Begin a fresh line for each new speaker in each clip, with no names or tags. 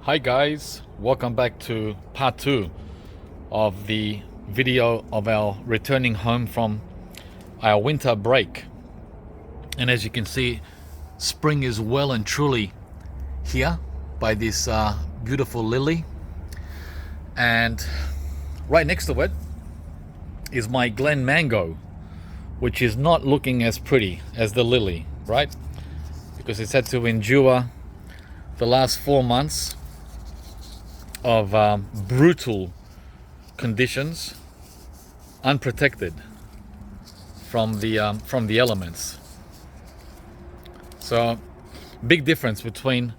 Hi guys, welcome back to part 2 of the video of our returning home from our winter break. And as you can see, spring is well and truly here by this beautiful lily, and right next to it is my Glen mango, which is not looking as pretty as the lily, right? Because it's had to endure the last 4 months of brutal conditions, unprotected from the elements. So big difference between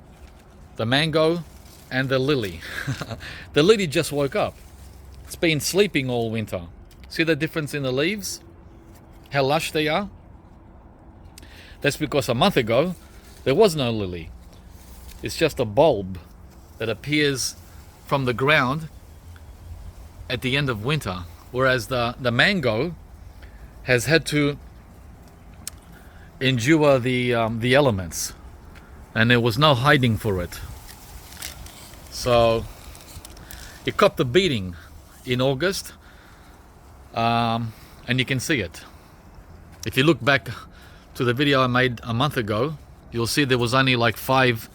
the mango and the lily. The lily just woke up. It's been sleeping all winter. See the difference in the leaves? How lush they are? That's because a month ago there was no lily. It's just a bulb that appears from the ground at the end of winter, whereas the mango has had to endure the elements, and there was no hiding for it. So it copped a beating in August, and you can see it. If you look back to the video I made a month ago, you'll see there was only like 5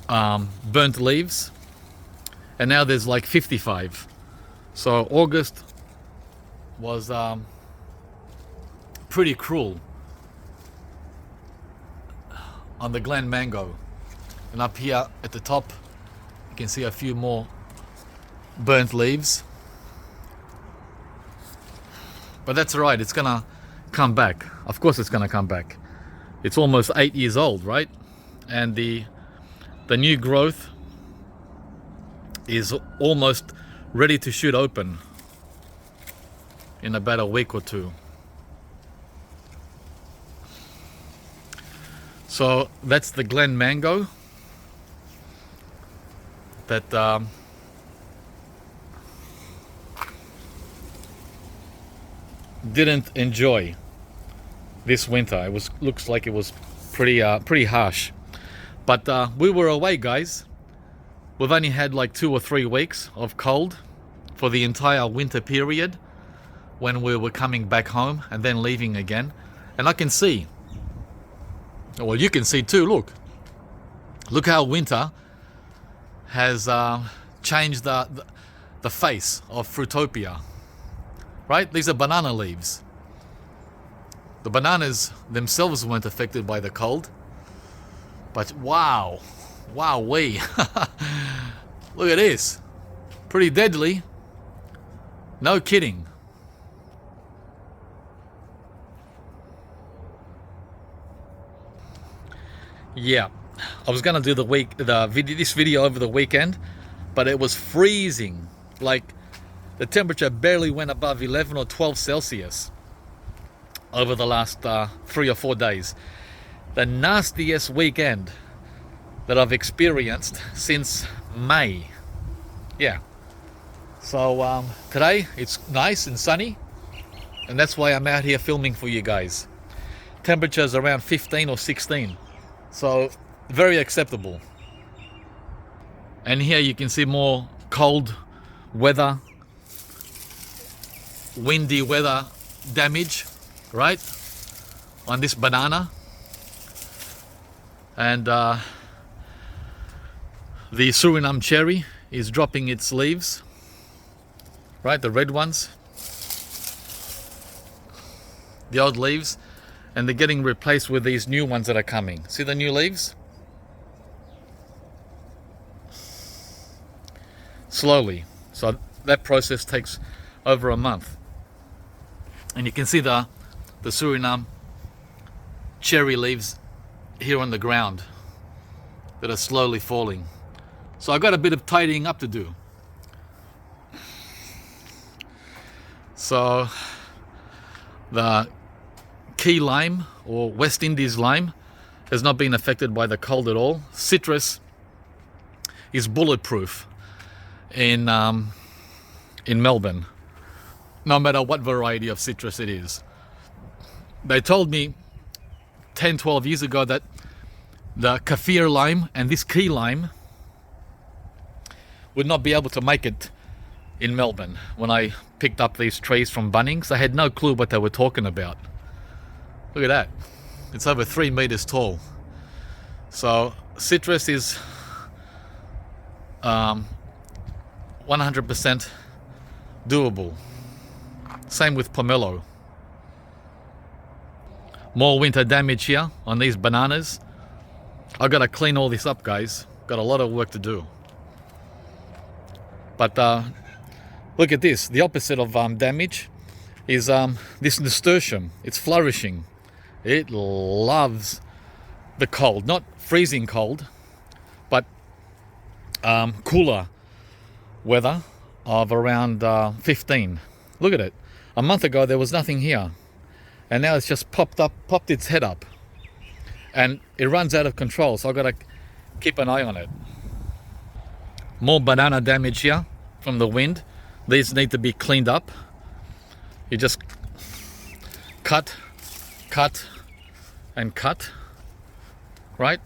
burnt leaves, and now there's like 55. So August was pretty cruel on the Glen mango. And up here at the top you can see a few more burnt leaves, but that's alright, it's gonna come back. Of course it's gonna come back. It's almost 8 years old, right? And the new growth is almost ready to shoot open in about a week or two. So that's the Glen mango that didn't enjoy this winter. It looks like it was pretty harsh. But we were away, guys. We've only had like 2 or 3 weeks of cold for the entire winter period when we were coming back home and then leaving again. And I can see, well, you can see too, look how winter has changed the face of Fruitopia, right? These are banana leaves. The bananas themselves weren't affected by the cold, but wowee. Look at this. Pretty deadly. No kidding. Yeah, I was gonna do this video over the weekend, but it was freezing. Like the temperature barely went above 11 or 12 Celsius over the last 3 or 4 days. The nastiest weekend that I've experienced since May. Yeah. So today it's nice and sunny, and that's why I'm out here filming for you guys. Temperatures around 15 or 16, so very acceptable. And here you can see more cold weather, windy weather damage, right, on this banana. And the Suriname cherry is dropping its leaves, right, the red ones, the old leaves, and they're getting replaced with these new ones that are coming. See the new leaves? Slowly. So that process takes over a month. And you can see the Suriname cherry leaves here on the ground that are slowly falling. So I got a bit of tidying up to do. So the key lime, or West Indies lime, has not been affected by the cold at all. Citrus is bulletproof in Melbourne, no matter what variety of citrus it is. They told me 10, 12 years ago that the kaffir lime and this key lime would not be able to make it in Melbourne. When I picked up these trees from Bunnings, I had no clue what they were talking about. Look at that. It's over 3 meters tall. So citrus is 100% doable. Same with pomelo. More winter damage here on these bananas. I've got to clean all this up, guys. Got a lot of work to do. But look at this. The opposite of damage is this Nasturtium. It's flourishing. It loves the cold. Not freezing cold, but cooler weather of around 15. Look at it. A month ago there was nothing here, and now it's just popped its head up, and it runs out of control. So I've got to keep an eye on it. More banana damage here from the wind. These need to be cleaned up. You just cut and cut, right?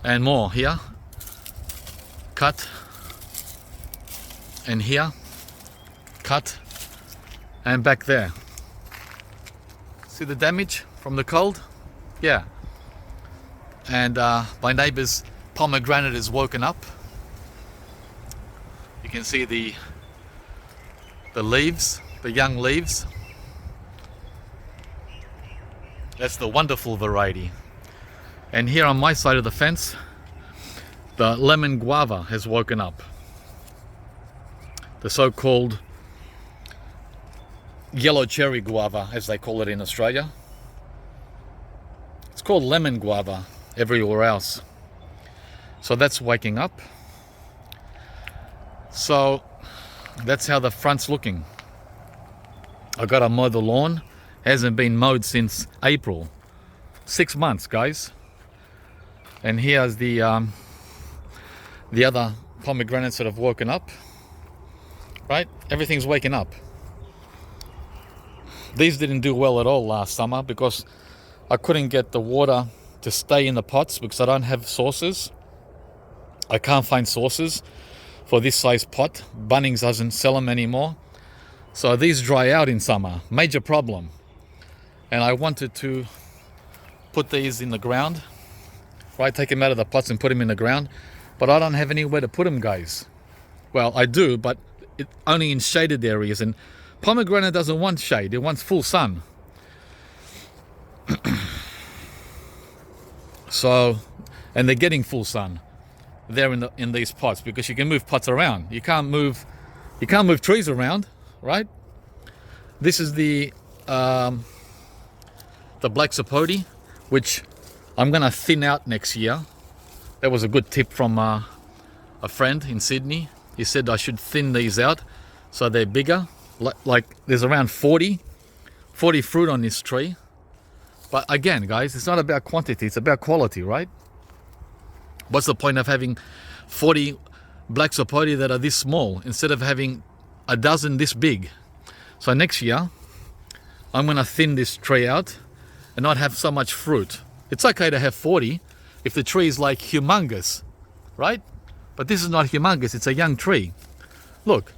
And more here. Cut. And here. Cut. And back there. See the damage from the cold? Yeah. And my neighbor's pomegranate is woken up. You can see the leaves, the young leaves. That's the wonderful variety. And here on my side of the fence, the lemon guava has woken up. The so-called yellow cherry guava, as they call it in Australia. It's called lemon guava everywhere else. So that's waking up. So that's how the front's looking. I got to mow the lawn. Hasn't been mowed since April. 6 months, guys. And here's the other pomegranates that have woken up. Right? Everything's waking up. These didn't do well at all last summer because I couldn't get the water to stay in the pots because I don't have saucers. I can't find saucers for this size pot. Bunnings doesn't sell them anymore. So these dry out in summer. Major problem. And I wanted to put these in the ground. Right? Take them out of the pots and put them in the ground. But I don't have anywhere to put them, guys. Well, I do, but only in shaded areas. And pomegranate doesn't want shade. It wants full sun. So, and they're getting full sun there in these pots because you can move pots around. You can't move trees around, right? This is the black sapote, which I'm gonna thin out next year. That was a good tip from a friend in Sydney. He said I should thin these out so they're bigger. Like there's around 40 fruit on this tree. But again, guys, it's not about quantity, it's about quality, right? What's the point of having 40 black sapote that are this small instead of having a dozen this big? So next year, I'm gonna thin this tree out and not have so much fruit. It's okay to have 40 if the tree is like humongous, right? But this is not humongous, it's a young tree. Look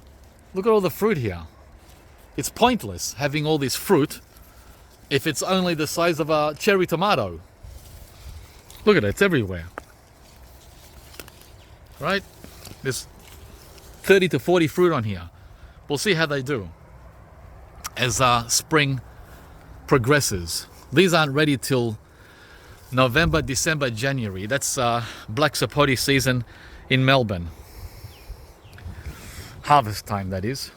at all the fruit here. It's pointless having all this fruit if it's only the size of a cherry tomato. Look at it, it's everywhere. Right? There's 30 to 40 fruit on here. We'll see how they do as spring progresses. These aren't ready till November, December, January. That's black sapote season in Melbourne. Harvest time, that is.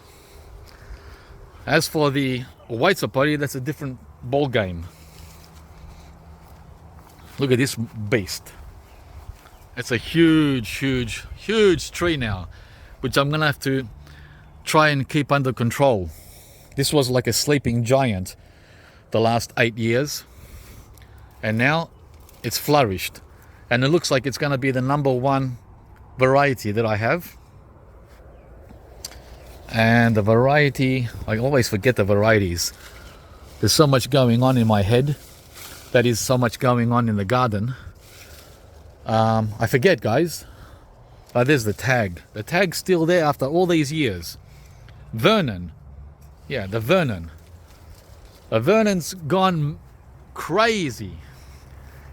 As for the white sapote, that's a different ball game. Look at this beast. It's a huge tree now, which I'm gonna have to try and keep under control. This was like a sleeping giant the last 8 years, and now it's flourished, and it looks like it's gonna be the #1 variety that I have. And the variety, I always forget the varieties. There's so much going on in my head. That is so much going on in the garden. I forget, guys. there's the tag. The tag's still there after all these years. Vernon. Yeah, the Vernon. The Vernon's gone crazy.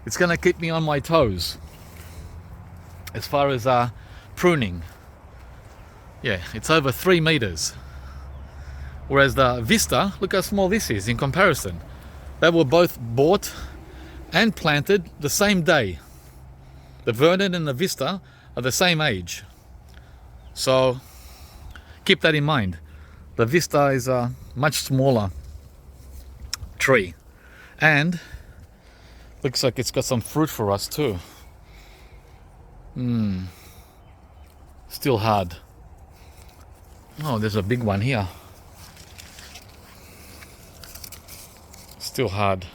It's gonna keep me on my toes as far as pruning. Yeah, it's over 3 meters. Whereas the Vista, look how small this is in comparison. They were both bought and planted the same day. The Vernon and the Vista are the same age. So keep that in mind. The Vista is a much smaller tree. And looks like it's got some fruit for us too. Still hard. Oh, there's a big one here. Still hard.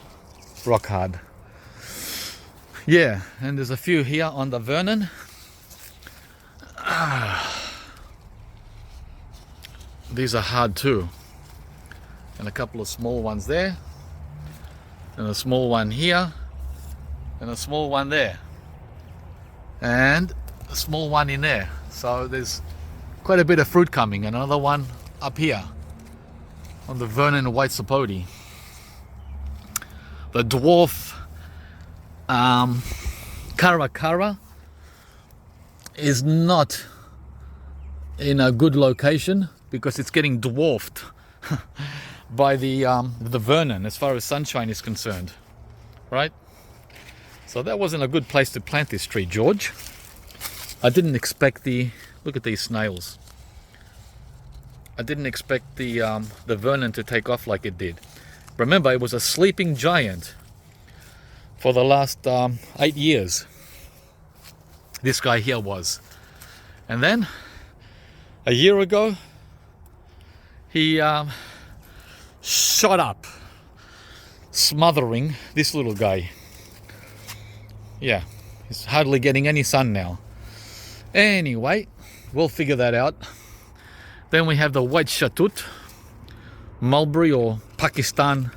Rock hard. Yeah, and there's a few here on the Vernon. These are hard too. And a couple of small ones there. And a small one here. And a small one there. And a small one in there. So there's quite a bit of fruit coming. And another one up here on the Vernon white sapoti. The dwarf Caracara is not in a good location because it's getting dwarfed by the Vernon as far as sunshine is concerned, right? So that wasn't a good place to plant this tree, George. I didn't expect look at these snails. I didn't expect the Vernon to take off like it did. Remember, it was a sleeping giant for the last 8 years. This guy here was. And then, a year ago, he shot up, smothering this little guy. Yeah, he's hardly getting any sun now. Anyway, we'll figure that out. Then we have the white shatut, mulberry, or Pakistan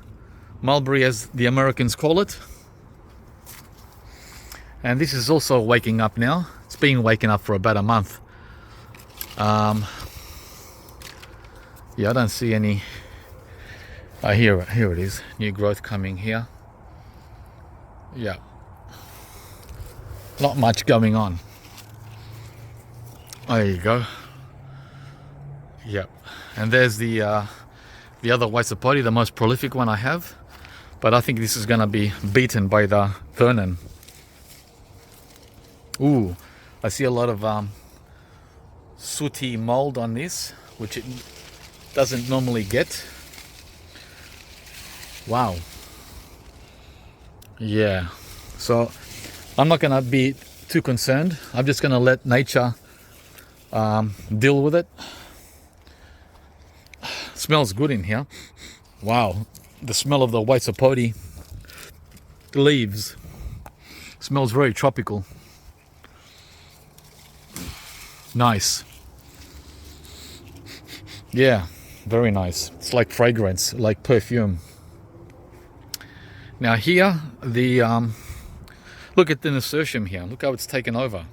mulberry as the Americans call it. And this is also waking up now. It's been waking up for about a month. Yeah, I don't see any. Here it is. New growth coming here. Yeah. Not much going on. There you go. Yep. And there's the other white sapoti, the most prolific one I have. But I think this is going to be beaten by the Vernon. Ooh, I see a lot of sooty mold on this, which it doesn't normally get. Wow. Yeah. So I'm not going to be too concerned. I'm just going to let nature deal with it. Smells good in here. Wow. The smell of the white sapoti leaves smells very tropical. Nice. Yeah, very nice. It's like fragrance, like perfume. Now here, look at the Nasturtium here. Look how it's taken over.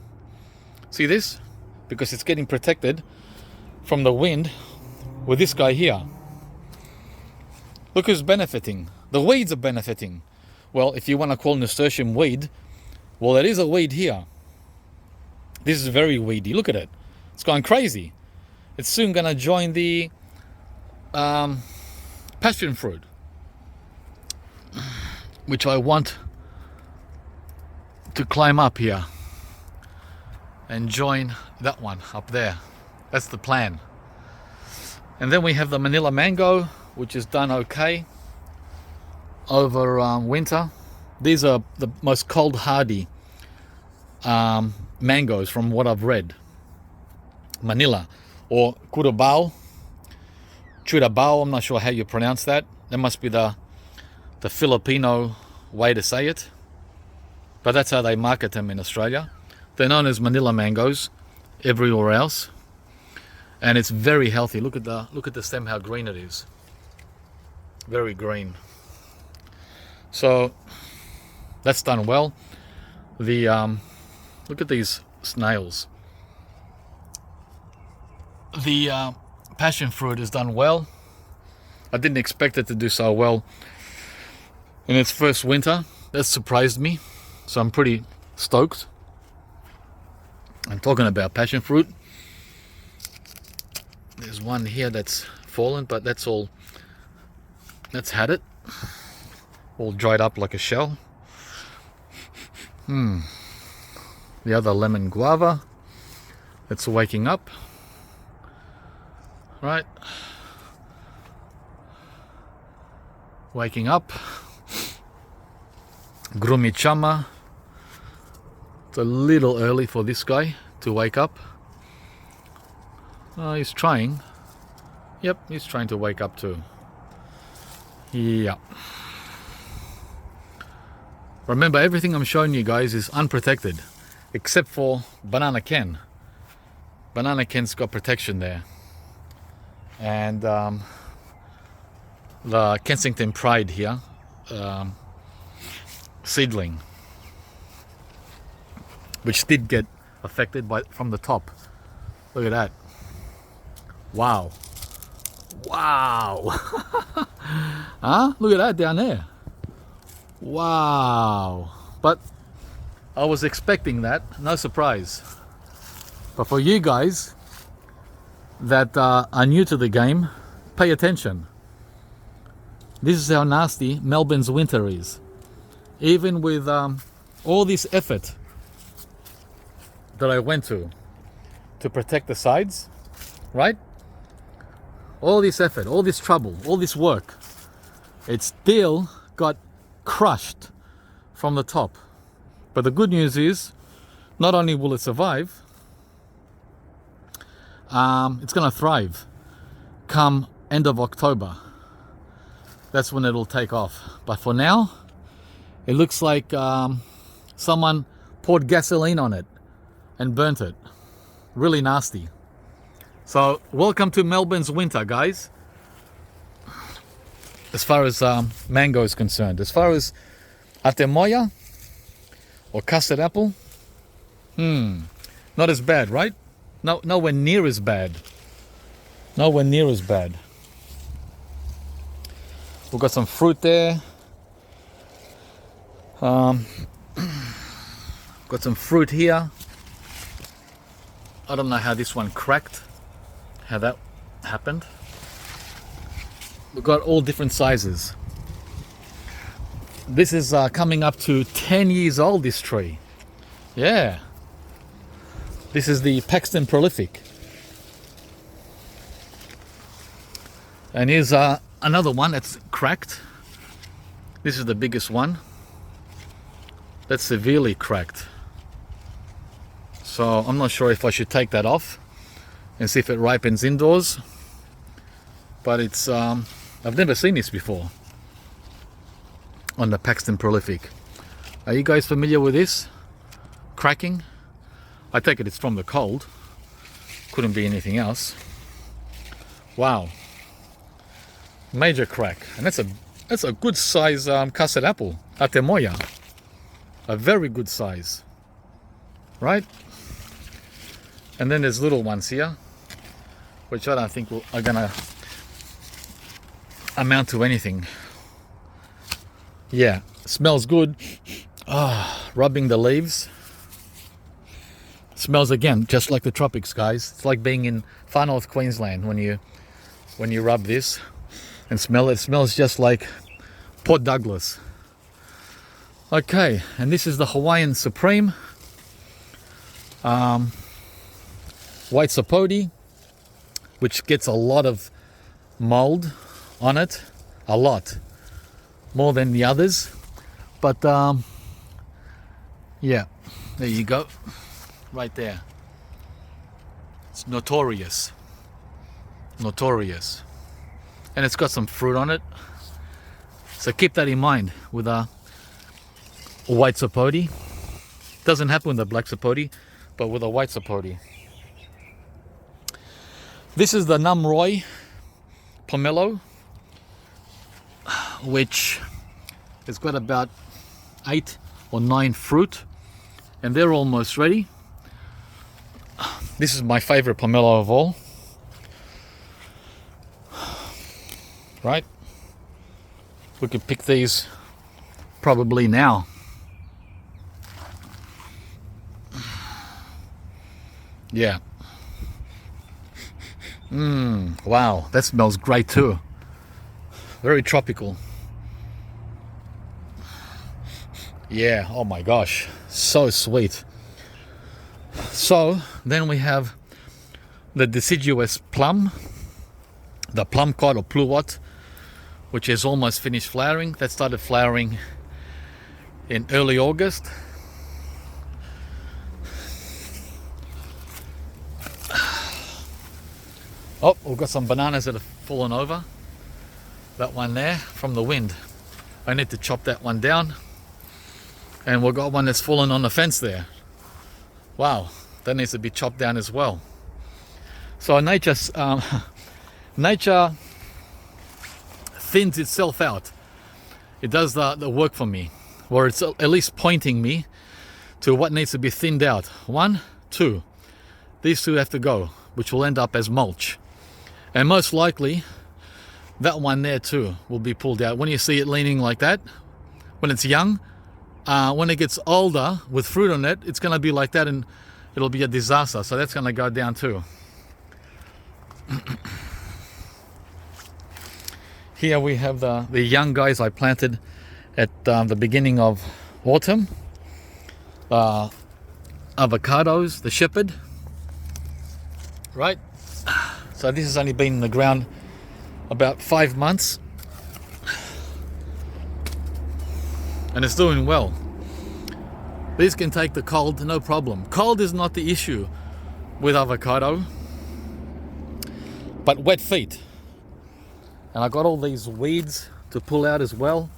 See this? Because it's getting protected from the wind with this guy here. Look who's benefiting. The weeds are benefiting. Well, if you want to call Nasturtium weed, well, it is a weed here. This is very weedy. Look at it. It's going crazy. It's soon going to join the passion fruit, which I want to climb up here and join that one up there. That's the plan. And then we have the Manila mango, which is done okay over winter. These are the most cold hardy mangoes from what I've read. Manila or Curabao, I'm not sure how you pronounce that. That must be the Filipino way to say it, but that's how they market them in Australia. They're known as Manila mangoes everywhere else, and it's very healthy. Look at the stem, how green it is. Very green. So that's done well. Look at these snails. the passion fruit has done well. I didn't expect it to do so well in its first winter. That surprised me, so I'm pretty stoked. I'm talking about passion fruit. There's one here that's fallen, but that's had it. All dried up like a shell. The other lemon guava, it's waking up. Right. Waking up. Grumichama. It's a little early for this guy to wake up. He's trying. Yep, he's trying to wake up too. Yeah. Remember, everything I'm showing you guys is unprotected, except for Banana Ken. Banana Ken's got protection there. And the Kensington Pride here, seedling, which did get affected from the top. Look at that. Wow. Wow. Huh? Look at that down there. Wow. But I was expecting that. No surprise. But for you guys that are new to the game, pay attention. This is how nasty Melbourne's winter is. Even with all this effort that I went to protect the sides, right? All this effort, all this trouble, all this work, it still got crushed from the top. But the good news is, not only will it survive, it's going to thrive come end of October. That's when it'll take off. But for now, it looks like someone poured gasoline on it and burnt it. Really nasty. So welcome to Melbourne's winter, guys. As far as mango is concerned. As far as atemoya or custard apple, not as bad, right? No, nowhere near as bad. Nowhere near as bad. We've got some fruit there. Got some fruit here. I don't know how this one cracked, how that happened. We've got all different sizes. This is coming up to 10 years old, this tree. Yeah. This is the Paxton Prolific. And here's another one that's cracked. This is the biggest one. That's severely cracked. So I'm not sure if I should take that off and see if it ripens indoors. But it's, I've never seen this before on the Paxton Prolific. Are you guys familiar with this? Cracking? I take it it's from the cold. Couldn't be anything else. Wow. Major crack. And that's a good size custard apple. Atemoya. A very good size. Right? And then there's little ones here, which I don't think are gonna amount to anything. Yeah, smells good. Rubbing the leaves. Smells again just like the tropics, guys. It's like being in far north Queensland when you rub this and smell it. It smells just like Port Douglas. Okay, and this is the Hawaiian Supreme. White sapote, which gets a lot of mold on it. A lot. More than the others. But, yeah, there you go. Right there. It's notorious. Notorious. And it's got some fruit on it. So keep that in mind with a white sapote. Doesn't happen with the black sapote, but with a white sapote. This is the Namroy pomelo, which has got about 8 or 9 fruit, and they're almost ready. This is my favorite pomelo of all. right? We could pick these probably now. Yeah. Wow, that smells great too. Very tropical. Yeah, oh my gosh, so sweet. So then we have the deciduous plum, the plum cod or pluot, which is almost finished flowering. That started flowering in early August. Oh, we've got some bananas that have fallen over. That one there from the wind. I need to chop that one down. And we've got one that's fallen on the fence there. Wow, that needs to be chopped down as well. So nature thins itself out. It does the work for me, or it's at least pointing me to what needs to be thinned out. 1, 2. These 2 have to go, which will end up as mulch. And most likely, that one there too will be pulled out. When you see it leaning like that, when it's young, when it gets older with fruit on it, it's going to be like that and it'll be a disaster. So that's going to go down too. Here we have the young guys I planted at the beginning of autumn. Avocados, the shepherd. Right? So this has only been in the ground about 5 months. And it's doing well. These can take the cold, no problem. Cold is not the issue with avocado, but wet feet. And I got all these weeds to pull out as well.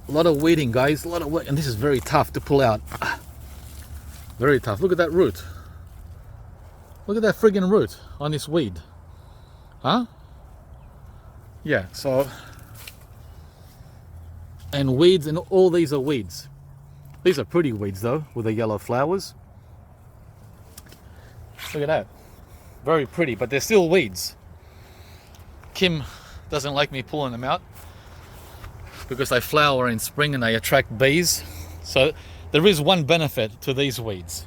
A lot of weeding, guys, a lot of and this is very tough to pull out. Very tough. Look at that root. Look at that friggin' root on this weed. Huh? Yeah, so... And weeds, and all these are weeds. These are pretty weeds though, with the yellow flowers. Look at that. Very pretty, but they're still weeds. Kim doesn't like me pulling them out because they flower in spring and they attract bees. So there is one benefit to these weeds.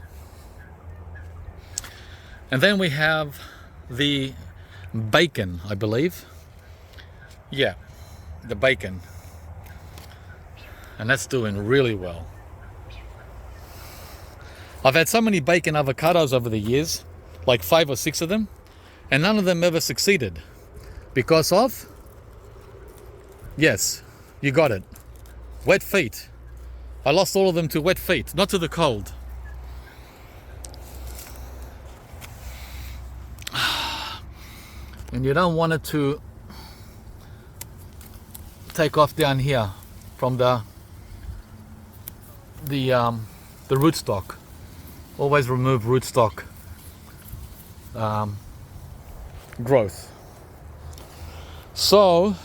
And then we have the bacon, I believe. Yeah, the bacon. And that's doing really well. I've had so many bacon avocados over the years, like 5 or 6 of them, and none of them ever succeeded. Because of? Yes, you got it. Wet feet. I lost all of them to wet feet, not to the cold. And you don't want it to take off down here from the rootstock. Always remove rootstock growth. So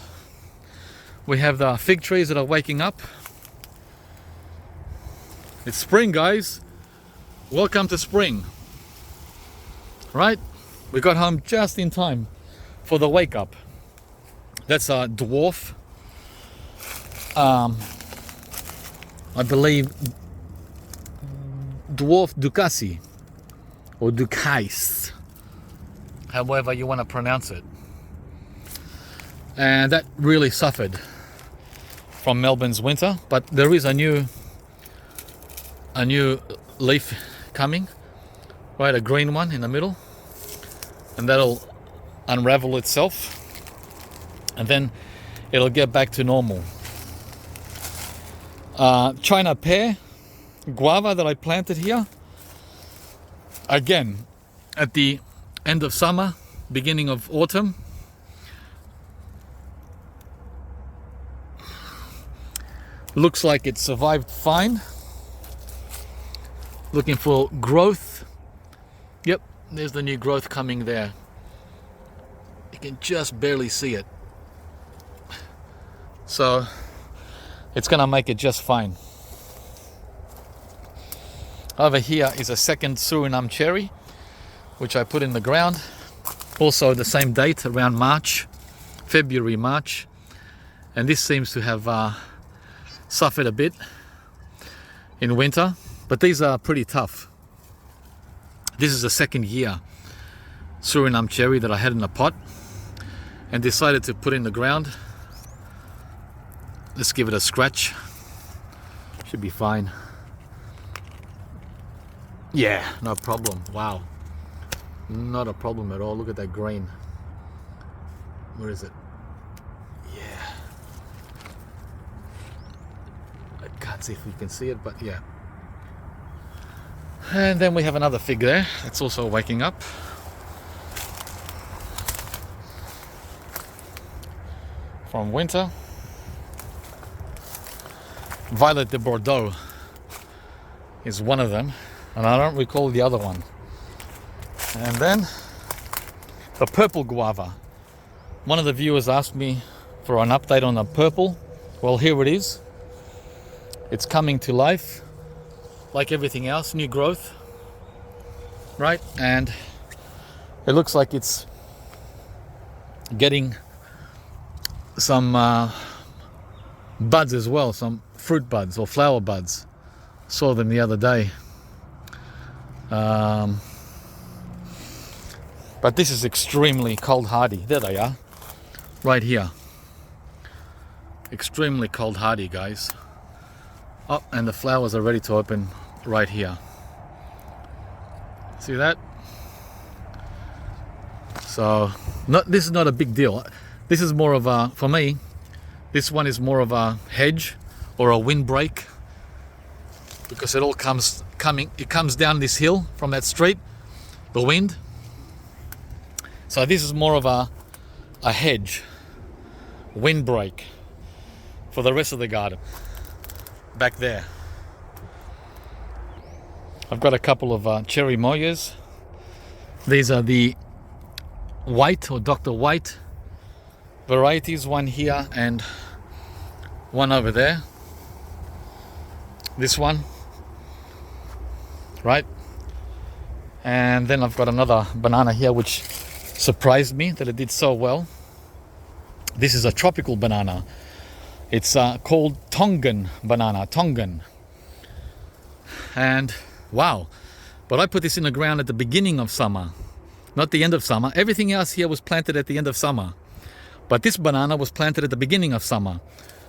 we have the fig trees that are waking up. It's spring, guys. Welcome to spring. Right? We got home just in time for the wake up. That's a dwarf. I believe dwarf Ducasi or Ducais, however you want to pronounce it. And that really suffered from Melbourne's winter, but there is a new leaf coming, right, a green one in the middle, and that'll unravel itself and then it'll get back to normal. China pear, guava that I planted here, again at the end of summer, beginning of autumn. Looks like it survived fine. Looking for growth. Yep, there's the new growth coming there. You can just barely see it. So it's gonna make it just fine. Over here is a second Suriname cherry, which I put in the ground. Also the same date, around March February, March, and this seems to have suffered a bit in winter, but these are pretty tough. This is the second year Suriname cherry that I had in a pot and decided to put in the ground. Let's give it a scratch. Should be fine. Yeah, no problem. Wow, not a problem at all. Look at that green. Where is it? Yeah, I can't see if we can see it, but yeah. And then we have another fig there that's also waking up. From winter. Violet de Bordeaux is one of them, and I don't recall the other one. And then the purple guava. One of the viewers asked me for an update on the purple. Well, here it is. It's coming to life like everything else, new growth, right? And it looks like it's getting some buds as well, some fruit buds or flower buds. Saw them the other day. But this is extremely cold hardy. There they are, right here. Extremely cold hardy, guys. Oh, and the flowers are ready to open right here. See that? So this is not a big deal. This is more of a, for me, this one is more of a hedge or a windbreak, because it all comes down this hill from that street, the wind. So this is more of a hedge, windbreak for the rest of the garden. Back there, I've got a couple of cherry moyas. These are the white or Dr. White varieties, one here and one over there. This one, right? And then I've got another banana here which surprised me that it did so well. This is a tropical banana. It's called Tongan banana, Tongan. And wow, but I put this in the ground at the beginning of summer, not the end of summer. Everything else here was planted at the end of summer, but this banana was planted at the beginning of summer.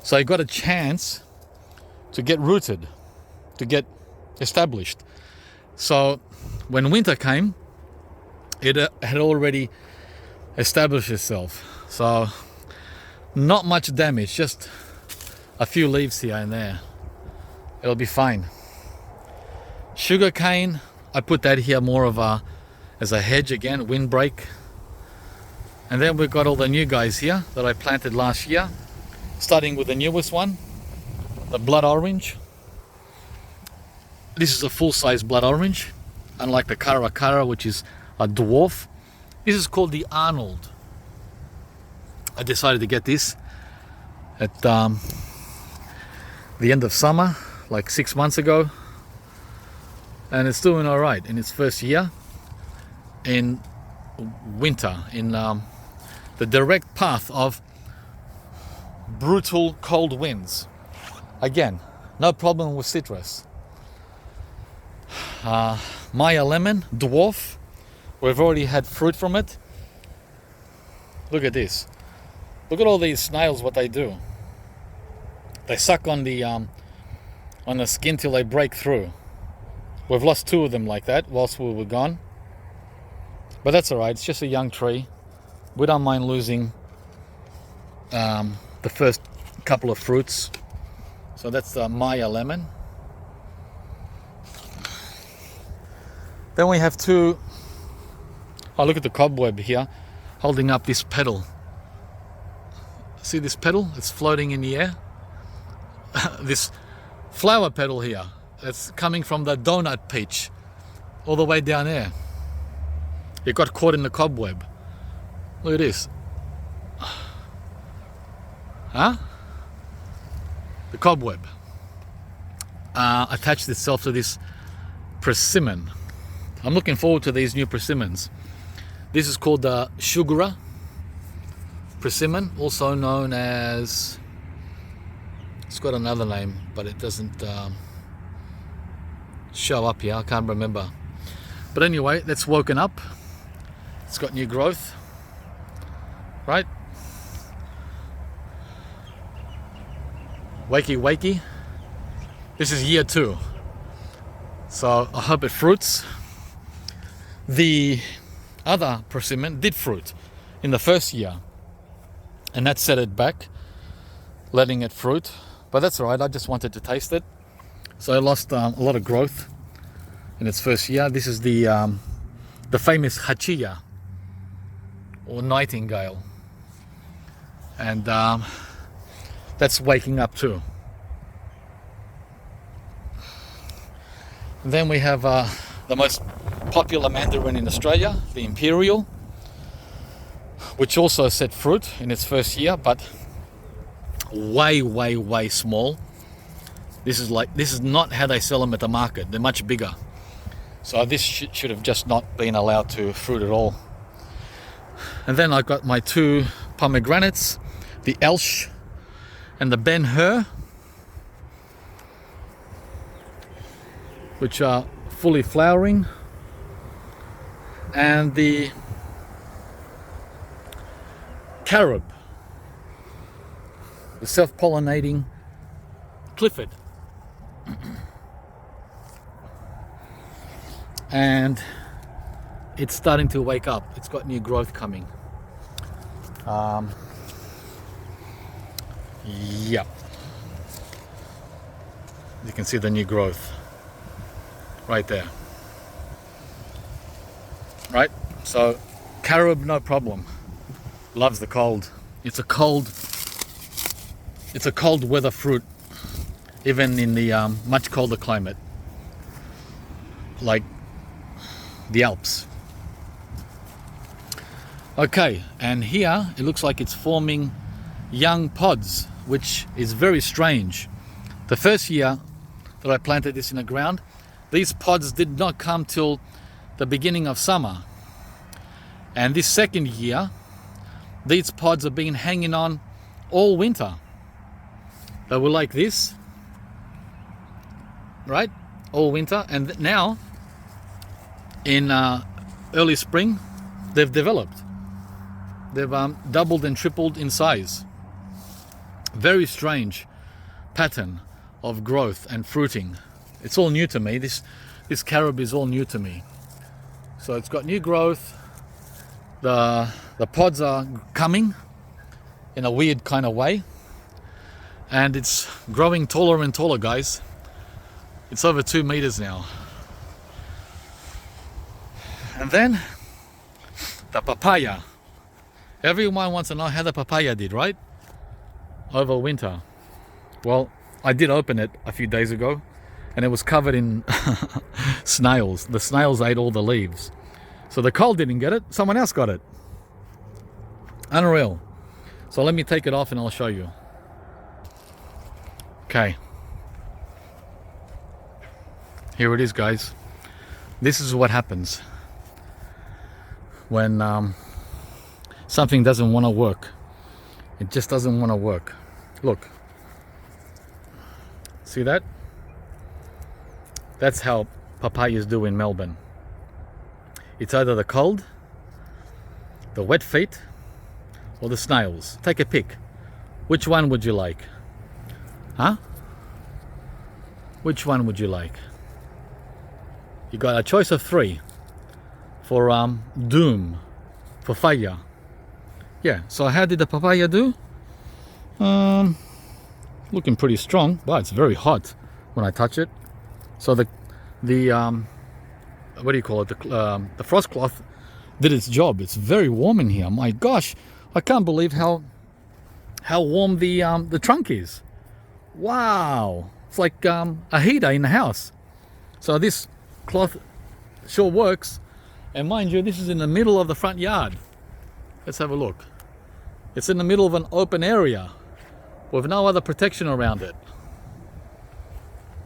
So I got a chance to get rooted, to get established. So when winter came, it had already established itself. So not much damage, just a few leaves here and there. It'll be fine. Sugar cane, I put that here more of as a hedge again, windbreak. And then we've got all the new guys here that I planted last year, starting with the newest one, the blood orange. This is a full-size blood orange, unlike the Caracara, which is a dwarf. This is called the Arnold. I decided to get this at the end of summer, like 6 months ago, and it's doing all right in its first year in winter, in the direct path of brutal cold winds. Again, no problem with citrus. Maya lemon, dwarf. We've already had fruit from it. Look at this. Look at all these snails, what they do. They suck on the skin till they break through. We've lost 2 of them like that whilst we were gone. But that's alright, it's just a young tree. We don't mind losing the first couple of fruits. So that's the Maya lemon. Then we have 2. Oh, look at the cobweb here, holding up this petal. See this petal? It's floating in the air. This flower petal here, that's coming from the donut peach, all the way down there. It got caught in the cobweb. Look at this. Huh? The cobweb attached itself to this persimmon. I'm looking forward to these new persimmons. This is called the Sugara. persimmon, also known as, it's got another name, but it doesn't show up here. I can't remember. But anyway, that's woken up. It's got new growth, right? Wakey wakey. This is year 2. So I hope it fruits. The other persimmon did fruit in the first year, and that set it back, letting it fruit. But that's all right, I just wanted to taste it. So I lost a lot of growth in its first year. This is the famous Hachiya, or nightingale. And that's waking up too. And then we have the most popular mandarin in Australia, the Imperial, which also set fruit in its first year, but way small. This is not how they sell them at the market. They're much bigger. So this should have just not been allowed to fruit at all. And then I got my 2 pomegranates, the Elsh and the Ben Hur, which are fully flowering, and the carob, the self-pollinating Clifford. And it's starting to wake up. It's got new growth coming. Yeah, you can see the new growth right there, right? So carob, no problem, loves the cold. It's a cold weather fruit, even in the much colder climate like the Alps. Okay, and here it looks like it's forming young pods, which is very strange. The first year that I planted this in the ground, these pods did not come till the beginning of summer. And this second year, these pods have been hanging on all winter. They were like this, right? All winter. And now, in early spring, they've developed. They've doubled and tripled in size. Very strange pattern of growth and fruiting. It's all new to me. This carob is all new to me. So it's got new growth. The pods are coming in a weird kind of way, and it's growing taller and taller, guys. It's over 2 meters now. And then the papaya. Everyone wants to know how the papaya did, right? Over winter. Well, I did open it a few days ago, and it was covered in snails. The snails ate all the leaves. So the cold didn't get it, someone else got it. Unreal. So let me take it off and I'll show you. Okay. Here it is, guys. This is what happens when something doesn't want to work. It just doesn't want to work. Look. See that? That's how papayas do in Melbourne. It's either the cold, the wet feet, or the snails. Take a pick. Which one would you like? Huh? Which one would you like? You got a choice of 3 for doom, for fire. Yeah, so how did the papaya do? Looking pretty strong. Wow, it's very hot when I touch it. So the what do you call it? The frost cloth did its job. It's very warm in here. My gosh, I can't believe how warm the trunk is. Wow, it's like a heater in the house. So this cloth sure works. And mind you, this is in the middle of the front yard. Let's have a look. It's in the middle of an open area with no other protection around it.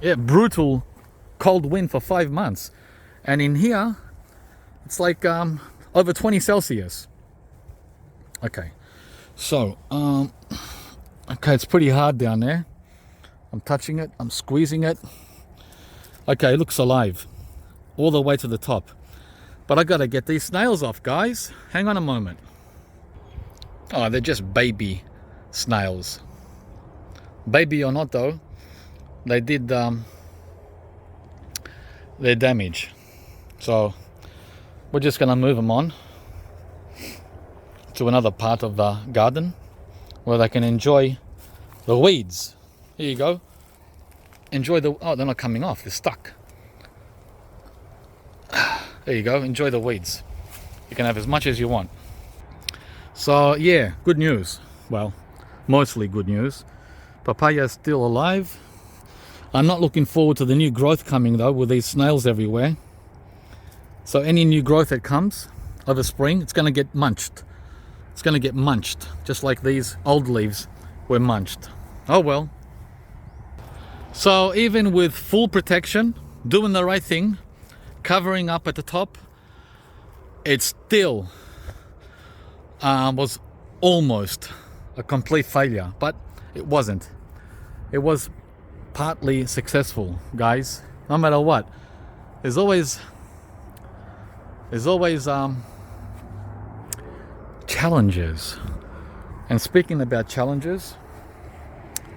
Yeah, brutal cold wind for 5 months. And in here, it's like over 20 Celsius. Okay, So, okay, it's pretty hard down there. I'm touching it, I'm squeezing it. Okay, it looks alive all the way to the top. But I gotta get these snails off, guys. Hang on a moment. Oh, they're just baby snails. Baby or not though, they did their damage. So we're just gonna move them on to another part of the garden where they can enjoy the weeds. Here you go. Enjoy the, oh, they're not coming off, they're stuck. There you go, enjoy the weeds. You can have as much as you want. So yeah, good news. Well, mostly good news. Papaya's still alive. I'm not looking forward to the new growth coming though, with these snails everywhere. So any new growth that comes over spring, it's gonna get munched. It's gonna get munched, just like these old leaves were munched. Oh well. So even with full protection, doing the right thing, covering up at the top, it still was almost a complete failure, but it wasn't. It was partly successful, guys. No matter what, there's always challenges. And speaking about challenges,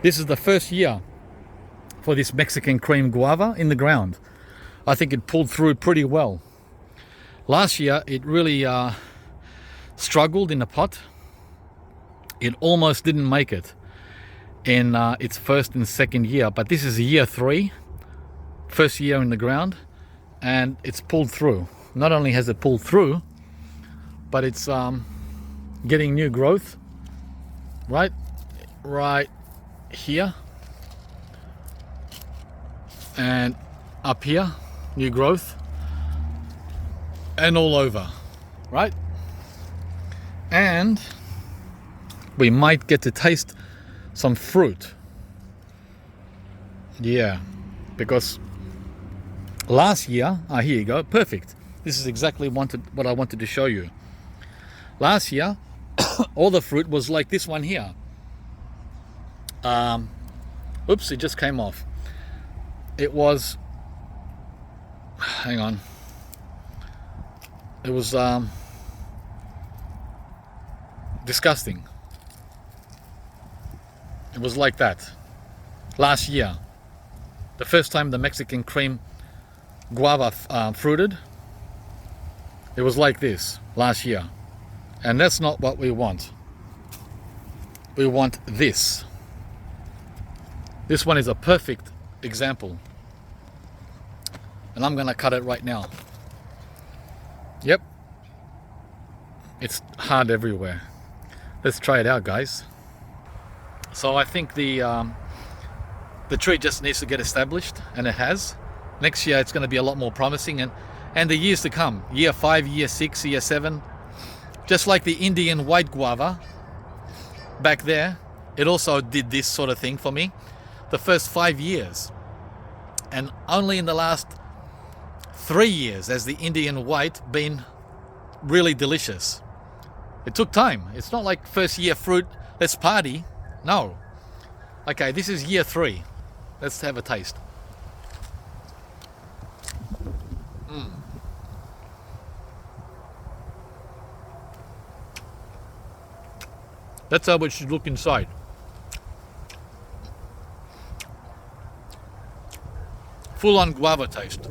this is the first year for this Mexican cream guava in the ground. I think it pulled through pretty well. Last year it really struggled in the pot. It almost didn't make it in its first and second year, but this is year 3, first year in the ground, and it's pulled through. Not only has it pulled through, but it's getting new growth right here and up here, new growth, and all over, right? And we might get to taste some fruit. Yeah, because last year, here you go, perfect. This is exactly what I wanted to show you. Last year, all the fruit was like this one here. Oops, it just came off. It was, hang on. It was disgusting. It was like that last year. The first time the Mexican cream guava fruited, it was like this last year. And that's not what we want. We want this. This one is a perfect example. And I'm gonna cut it right now. Yep. It's hard everywhere. Let's try it out, guys. So I think the tree just needs to get established, and it has. Next year it's going to be a lot more promising, and the years to come, year 5, year 6, year 7, just like the Indian white guava back there, it also did this sort of thing for me the first 5 years, and only in the last 3 years has the Indian white been really delicious. It took time. It's not like first year fruit, let's party. No. Okay, this is year 3. Let's have a taste. That's how it should look inside. Full on guava taste.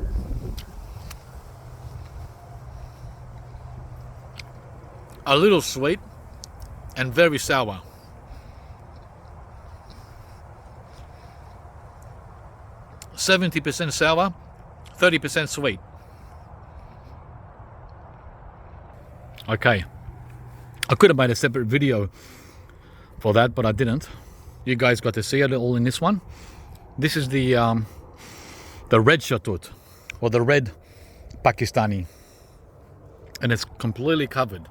A little sweet and very sour. %70 sour, 30% sweet. Okay, I could have made a separate video for that, but I didn't. You guys got to see it all in this one. This is the red shatut, or the red Pakistani, and it's completely covered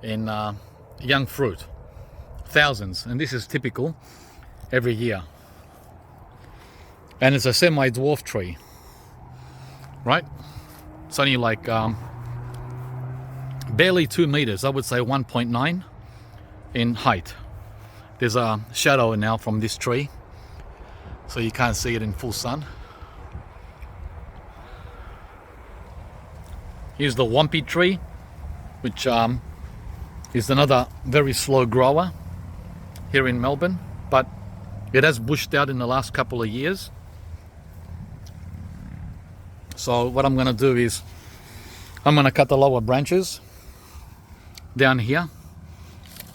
in young fruit, thousands, and this is typical every year. And it's a semi-dwarf tree, right? It's only like barely 2 meters, I would say 1.9, in height. There's a shadow now from this tree, so you can't see it in full sun. Here's the Wampy tree, which is another very slow grower here in Melbourne, but it has bushed out in the last couple of years. So what I'm going to do is I'm going to cut the lower branches down here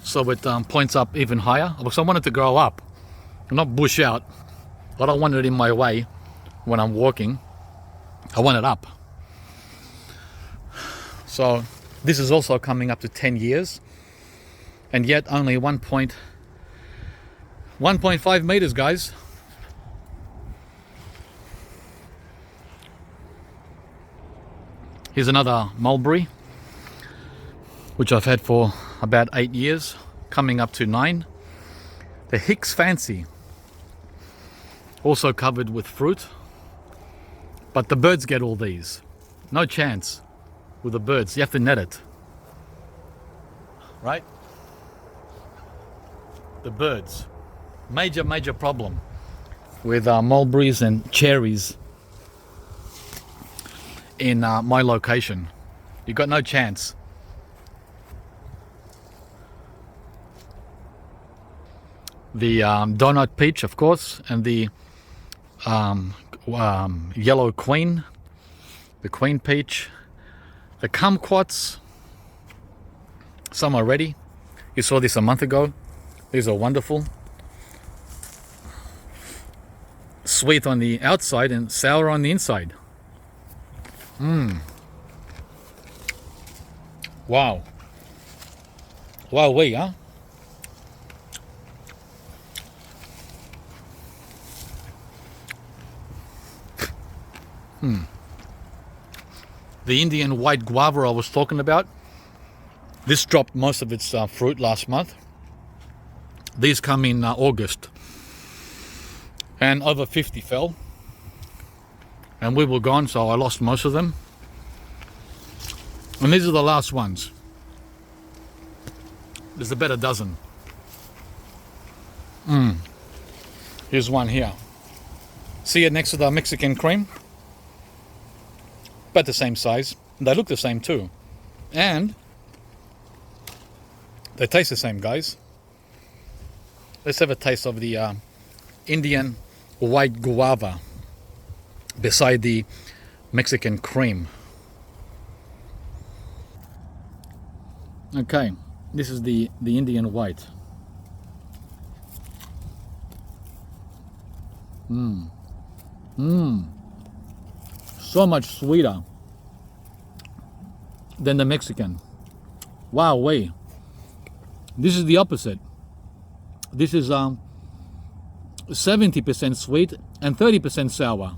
so it points up even higher, because I want it to grow up, not bush out. I don't want it in my way when I'm walking. I want it up. So this is also coming up to 10 years, and yet only 1.5 meters, guys. Here's another mulberry, which I've had for about 8 years, coming up to 9. The Hicks Fancy, also covered with fruit, but the birds get all these. No chance with the birds. You have to net it, right? The birds, major problem with mulberries and cherries in my location. You got no chance. The donut peach, of course, and the yellow queen, the queen peach, the kumquats. Some are ready. You saw this a month ago. These are wonderful. Sweet on the outside and sour on the inside. Wow. Wowee, huh? The Indian white guava I was talking about, this dropped most of its fruit last month. These come in August, and over 50 fell, and we were gone, so I lost most of them. And these are the last ones. There's about a dozen. Here's one here. See it next to the Mexican cream? About the same size. They look the same too. And they taste the same, guys. Let's have a taste of the Indian white guava beside the Mexican cream. Okay, this is the Indian white. So much sweeter than the Mexican. Wow, wait. This is the opposite. This is 70% sweet and 30% sour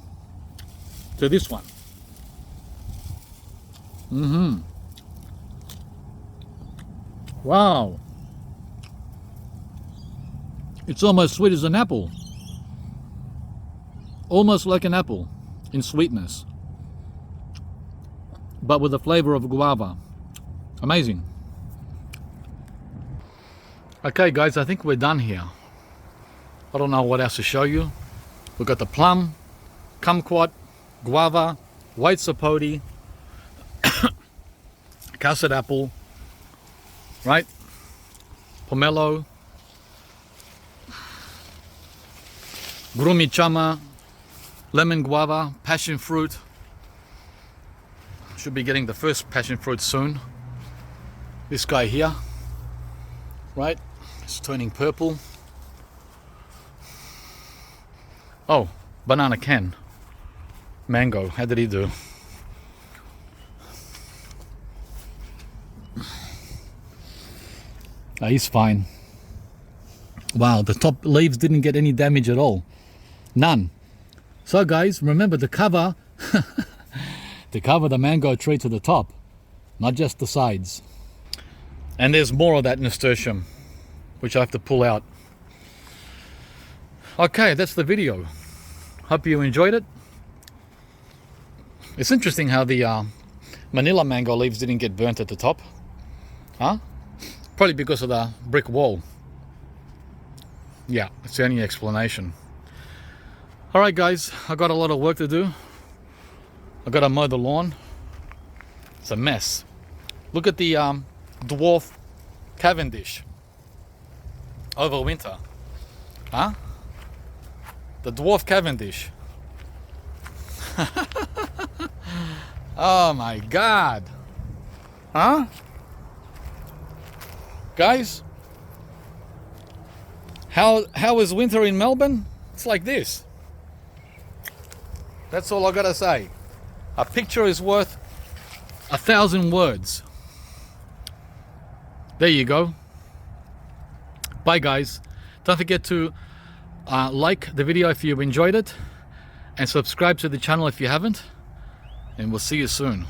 to this one. Wow. It's almost sweet as an apple. Almost like an apple in sweetness, but with the flavor of guava. Amazing. Okay guys, I think we're done here. I don't know what else to show you. We've got the plum, kumquat, guava, white sapote, custard apple, right? Pomelo, grumichama, lemon guava, passion fruit. Should be getting the first passion fruit soon. This guy here, right? It's turning purple. Oh, banana can. Mango, how did he do? He's fine. Wow, the top leaves didn't get any damage at all. None. So guys, remember to cover to cover the mango tree to the top, not just the sides. And there's more of that nasturtium, which I have to pull out. Okay, that's the video. Hope you enjoyed it. It's interesting how the Manila mango leaves didn't get burnt at the top. Huh? Probably because of the brick wall. Yeah, it's the only explanation. Alright guys, I got a lot of work to do. I gotta mow the lawn. It's a mess. Look at the dwarf Cavendish over winter. Huh? The dwarf Cavendish. Oh my god. Huh? Guys, how is winter in Melbourne? It's like this. That's all I gotta say. A picture is worth 1,000 words. There you go. Bye guys. Don't forget to like the video if you enjoyed it, and subscribe to the channel if you haven't, and we'll see you soon.